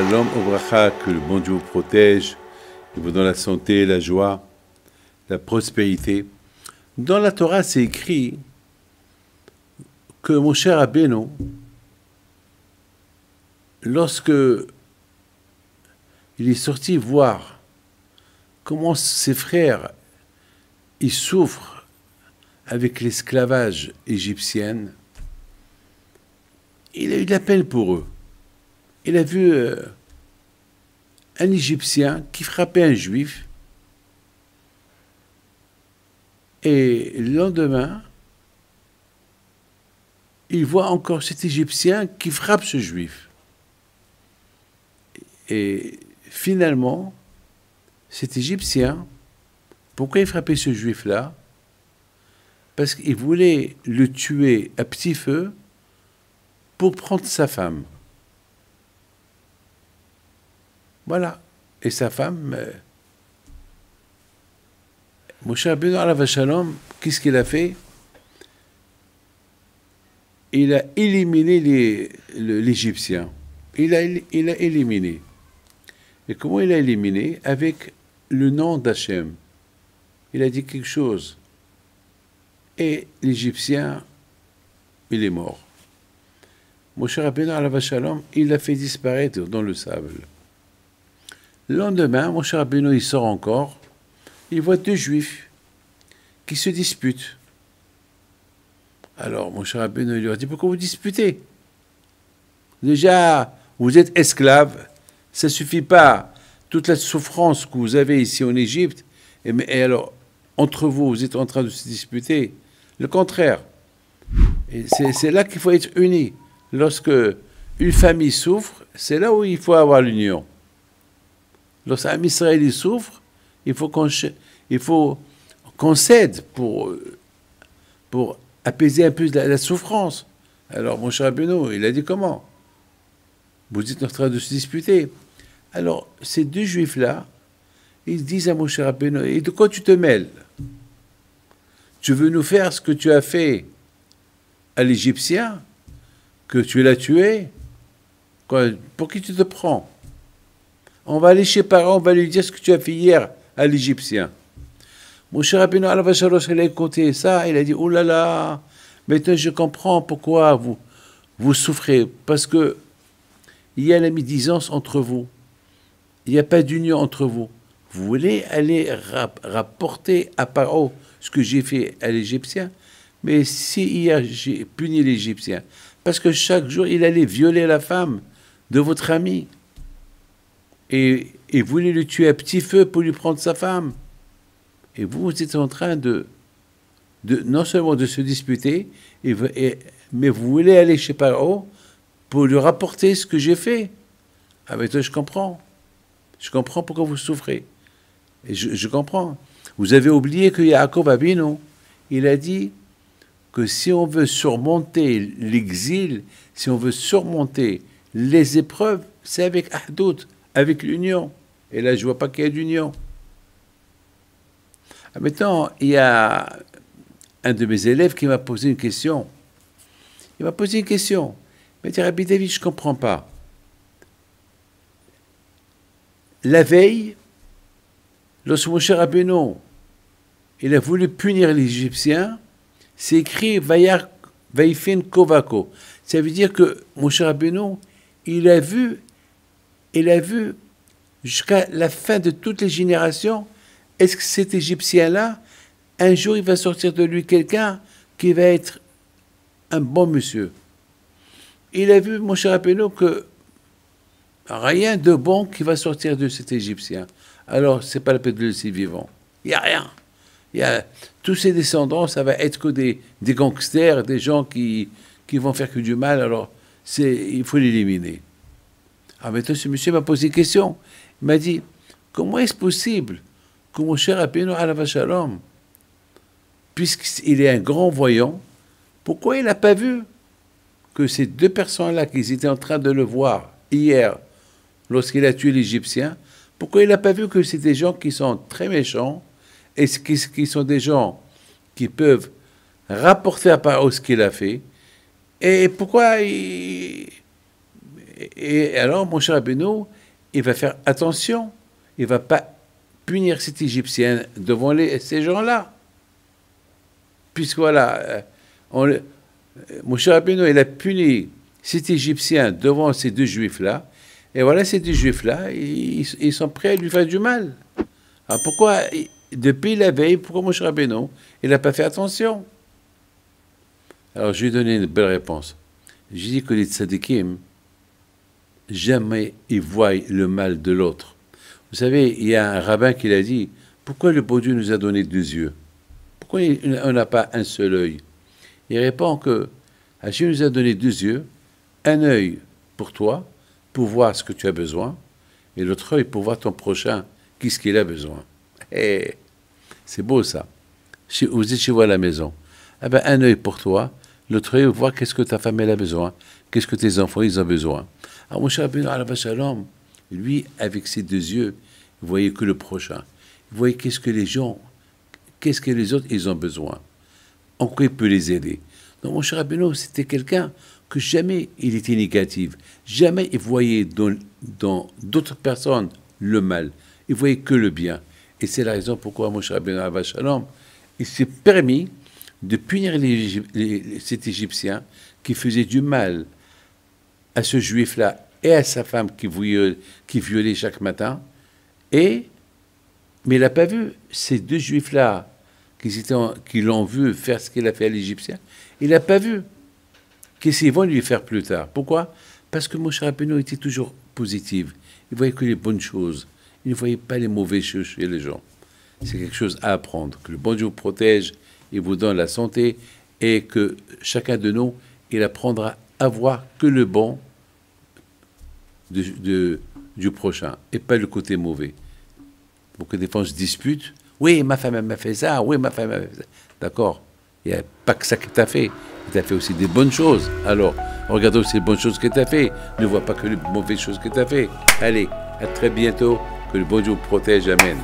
Shalom Obracha, que le bon Dieu vous protège, et vous donne la santé, la joie, la prospérité. Dans la Torah, c'est écrit que mon cher Rabbeinu, lorsque il est sorti voir comment ses frères ils souffrent avec l'esclavage égyptien, il a eu de la peine pour eux. Il a vu un Égyptien qui frappait un Juif, et le lendemain, il voit encore cet Égyptien qui frappe ce Juif. Et finalement, cet Égyptien, pourquoi il frappait ce Juif-là? Parce qu'il voulait le tuer à petit feu pour prendre sa femme. Voilà. Et sa femme, Moshe Rabbeinu alav shalom, qu'est-ce qu'il a fait? Il a éliminé l'Égyptien. Il a éliminé. Et comment il a éliminé? Avec le nom d'Hachem. Il a dit quelque chose. Et l'Égyptien, il est mort. Moshe Rabbeinu alav shalom, il l'a fait disparaître dans le sable. Le lendemain, Moshe Rabbeinu, il sort encore. Il voit deux Juifs qui se disputent. Alors, Moshe Rabbeinu, il leur dit, pourquoi vous disputez? Déjà, vous êtes esclaves. Ça ne suffit pas. Toute la souffrance que vous avez ici en Égypte, et alors, entre vous, vous êtes en train de se disputer. Le contraire. Et c'est là qu'il faut être unis. Lorsque une famille souffre, c'est là où il faut avoir l'union. Lorsqu'un Israël souffre, il faut qu'on cède pour apaiser un peu la souffrance. Alors, mon cher Rabbeinu, il a dit comment? Vous êtes en train de se disputer. Alors, ces deux Juifs-là, ils disent à mon cher Rabbeinu, et de quoi tu te mêles? Tu veux nous faire ce que tu as fait à l'Égyptien, que tu l'as tué? Pour qui tu te prends? On va aller chez Pharaon, on va lui dire ce que tu as fait hier à l'Égyptien. Mon cher Rabbeinu alav shalom, il a écouté ça, il a dit, oh là là, maintenant je comprends pourquoi vous souffrez, parce que il y a la médisance entre vous, il n'y a pas d'union entre vous. Vous voulez aller rapporter à Pharaon ce que j'ai fait à l'Égyptien, mais si hier j'ai puni l'Égyptien, parce que chaque jour il allait violer la femme de votre ami, et voulait le tuer à petit feu pour lui prendre sa femme. Et vous êtes en train de non seulement de se disputer, mais vous voulez aller chez Pharaon pour lui rapporter ce que j'ai fait. Ah mais toi, je comprends. Je comprends pourquoi vous souffrez. Et je comprends. Vous avez oublié que Yaakov Avinu, il a dit que si on veut surmonter l'exil, si on veut surmonter les épreuves, c'est avec Ahdout, avec l'union. Et là, je ne vois pas qu'il y ait d'union. Maintenant, il y a un de mes élèves qui m'a posé une question. Il m'a posé une question. Il m'a dit, Rabbi David, je ne comprends pas. La veille, lorsque Moshe Rabbeinu, il a voulu punir l'Égyptien, c'est écrit Vaïfin Kovako. Ça veut dire que Moshe Rabbeinu, il a vu jusqu'à la fin de toutes les générations, est-ce que cet Égyptien-là, un jour, il va sortir de lui quelqu'un qui va être un bon monsieur? Il a vu, mon cher Rabbeinu, que rien de bon qui va sortir de cet Égyptien. Alors, c'est pas la peine de le laisser vivant. Il n'y a rien. Il y a tous ses descendants, ça va être que des gangsters, des gens qui vont faire que du mal. Alors, il faut l'éliminer. Ah, maintenant, ce monsieur m'a posé une question. Il m'a dit, comment est-ce possible que mon cher Rabbeinu alav shalom, puisqu'il est un grand voyant, pourquoi il n'a pas vu que ces deux personnes-là, qu'ils étaient en train de le voir hier, lorsqu'il a tué l'Égyptien, pourquoi il n'a pas vu que c'est des gens qui sont très méchants, et qui sont des gens qui peuvent rapporter à Pharaon ce qu'il a fait, et pourquoi et alors, mon cher Rabbeinu, il va faire attention. Il ne va pas punir cet Égyptien devant ces gens-là. Puisque voilà, Moshe Rabbeinu, il a puni cet Égyptien devant ces deux Juifs-là. Et voilà, ces deux Juifs-là, ils sont prêts à lui faire du mal. Alors pourquoi, depuis la veille, pourquoi Moshe Rabbeinu, il n'a pas fait attention? Alors je lui ai donné une belle réponse. J'ai dit que les tzadikim, jamais ils voient le mal de l'autre. Vous savez, il y a un rabbin qui l'a dit, pourquoi le bon Dieu nous a donné deux yeux? Pourquoi on n'a pas un seul œil? Il répond que Hachem nous a donné deux yeux, un œil pour toi, pour voir ce que tu as besoin, et l'autre œil pour voir ton prochain, qu'est-ce qu'il a besoin. Et c'est beau ça. Vous êtes chez vous à la maison. Eh ben, un œil pour toi, l'autre œil pour voir qu'est-ce que ta femme elle a besoin, qu'est-ce que tes enfants ils ont besoin. Alors Moshe Rabbeinu alav shalom, lui, avec ses deux yeux, il voyait que le prochain. Il voyait qu'est-ce que les gens, qu'est-ce que les autres, ils ont besoin. En quoi il peut les aider. Donc Moshe Rabbeinu, c'était quelqu'un que jamais il était négatif. Jamais il voyait dans d'autres personnes le mal. Il voyait que le bien. Et c'est la raison pourquoi Moshe Rabbeinu alav shalom, il s'est permis de punir cet Égyptien qui faisait du mal à ce Juif-là et à sa femme qui violait chaque matin. Mais il n'a pas vu ces deux Juifs-là qui l'ont vu faire ce qu'il a fait à l'Égyptien. Il n'a pas vu. Qu'est-ce qu'ils vont lui faire plus tard? Pourquoi? Parce que Moshe Rabbeinu était toujours positif. Il voyait que les bonnes choses. Il ne voyait pas les mauvaises choses chez les gens. C'est quelque chose à apprendre. Que le bon Dieu vous protège, il vous donne la santé et que chacun de nous, il apprendra à voir que le bon du prochain et pas le côté mauvais. Pour que des fois on se dispute. Oui, ma femme m'a fait ça. Oui, ma femme m'a fait ça. D'accord. Il n'y a pas que ça que tu as fait. Tu as fait aussi des bonnes choses. Alors, regarde aussi les bonnes choses que tu as fait. Ne vois pas que les mauvaises choses que tu as fait. Allez, à très bientôt. Que le bon Dieu vous protège. Amen.